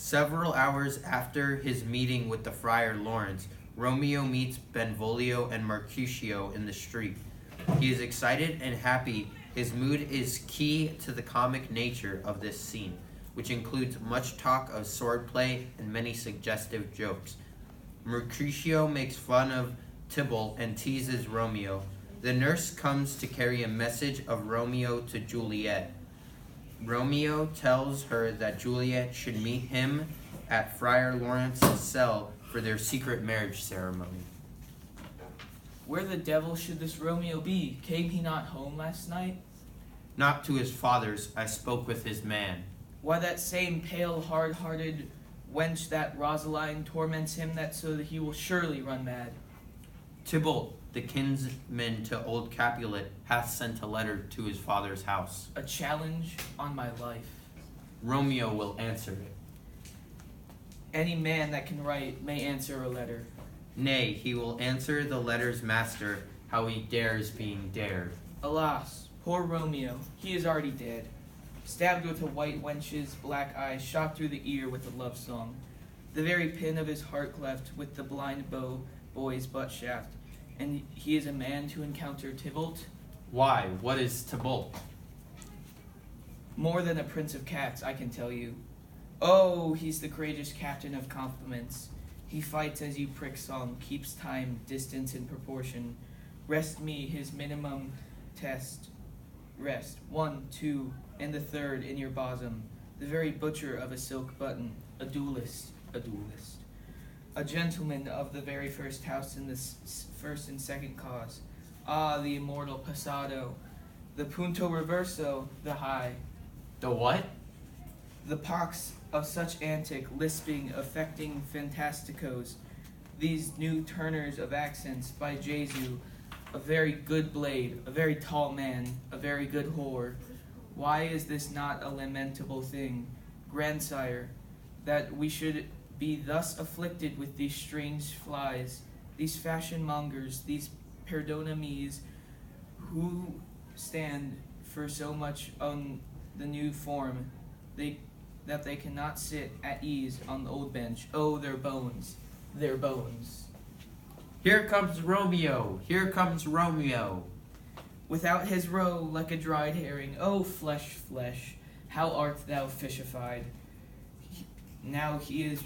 Several hours after his meeting with the Friar Lawrence, Romeo meets Benvolio and Mercutio in the street. He is excited and happy. His mood is key to the comic nature of this scene, which includes much talk of swordplay and many suggestive jokes. Mercutio makes fun of Tybalt and teases Romeo. The nurse comes to carry a message of Romeo to Juliet. Romeo tells her that Juliet should meet him at Friar Lawrence's cell for their secret marriage ceremony. Where the devil should this Romeo be? Came he not home last night? Not to his father's, I spoke with his man. Why, that same pale, hard-hearted wench that Rosaline torments him that so that he will surely run mad. Tybalt, the kinsman to old Capulet, hath sent a letter to his father's house. A challenge on my life. Romeo will answer it. Any man that can write may answer a letter. Nay, he will answer the letter's master, how he dares being dared. Alas, poor Romeo, he is already dead. Stabbed with a white wench's black eye, shot through the ear with a love song. The very pin of his heart cleft with the blind boy's butt shaft. And he is a man to encounter Tybalt? Why, what is Tybalt? More than a prince of cats, I can tell you. Oh, he's the courageous captain of compliments. He fights as you prick song, keeps time, distance, and proportion. Rest me his minimum test. Rest, 1, 2, and the third in your bosom. The very butcher of a silk button, a duelist. A gentleman of the very first house in the first and second cause. Ah, the immortal passado. The punto reverso, the high. The what? The pox of such antic, lisping, affecting fantasticos. These new turners of accents by Jesu. A very good blade, a very tall man, a very good whore. Why is this not a lamentable thing, grandsire, that we should be thus afflicted with these strange flies, these fashion mongers, these perdona-me's, who stand for so much on the new form, that they cannot sit at ease on the old bench. Oh, their bones, their bones. Here comes Romeo, here comes Romeo. Without his roe, like a dried herring, oh, flesh, how art thou fishified? Now he is,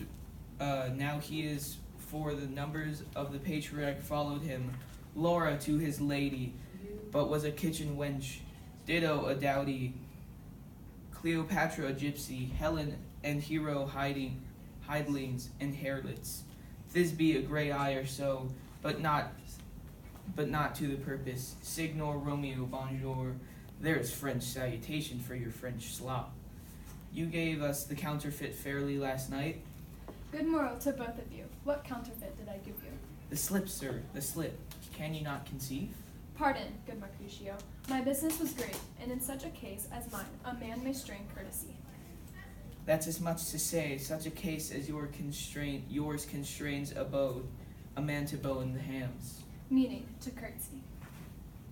for the numbers of the patriarch followed him, Laura to his lady, but was a kitchen wench, Ditto a dowdy, Cleopatra a gypsy, Helen and Hero hidlings and harlots, Thisbe a grey eye or so, but not to the purpose. Signor Romeo, bonjour. There is French salutation for your French slop. You gave us the counterfeit fairly last night. Good morrow to both of you. What counterfeit did I give you? The slip, sir, the slip. Can you not conceive? Pardon, good Mercutio. My business was great, and in such a case as mine, a man may strain courtesy. That's as much to say, such a case as yours constrains a man to bow in the hams. Meaning, to curtsy.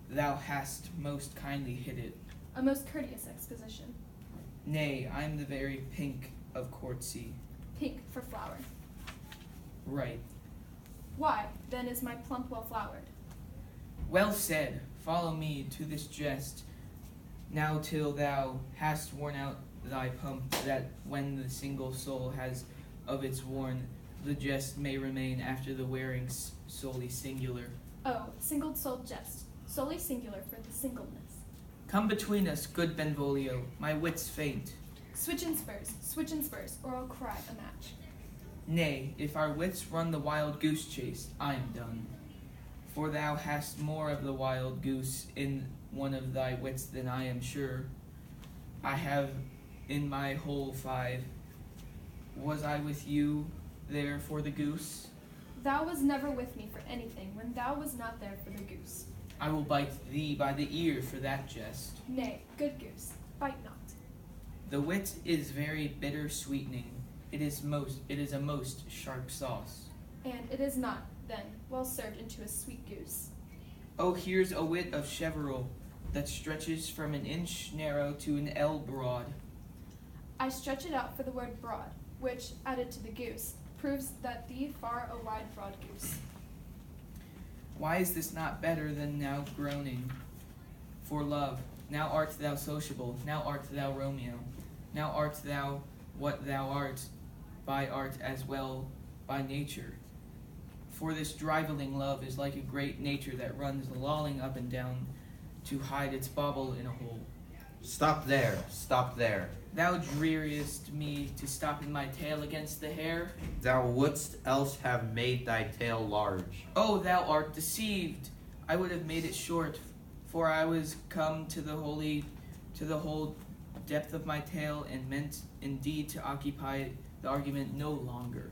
Thou hast most kindly hit it. A most courteous exposition. Nay, I am the very pink of courtesy. Pink for flower. Right. Why, then is my plump well flowered? Well said. Follow me to this jest, now till thou hast worn out thy pump, that when the single soul has of its worn, the jest may remain after the wearing solely singular. Oh, single-souled jest, solely singular for the singleness. Come between us, good Benvolio, my wits faint. Switch and spurs, or I'll cry a match. Nay, if our wits run the wild goose chase, I am done. For thou hast more of the wild goose in one of thy wits than I am sure. I have in my whole 5. Was I with you there for the goose? Thou was never with me for anything, when thou was not there for the goose. I will bite thee by the ear for that jest. Nay, good goose, bite not. The wit is very bitter sweetening. It is a most sharp sauce. And it is not, then, well served into a sweet goose. Oh, here's a wit of cheverel that stretches from an inch narrow to an ell broad. I stretch it out for the word broad, which, added to the goose, proves that thee far a wide broad goose. Why is this not better than now groaning for love? Now art thou sociable, now art thou Romeo, now art thou what thou art, by art as well by nature. For this driveling love is like a great nature that runs lolling up and down to hide its bauble in a hole. Stop there, stop there. Thou dreariest me to stop in my tail against the hair. Thou wouldst else have made thy tail large. Oh, thou art deceived. I would have made it short, for I was come to the whole depth of my tail, and meant indeed to occupy the argument no longer.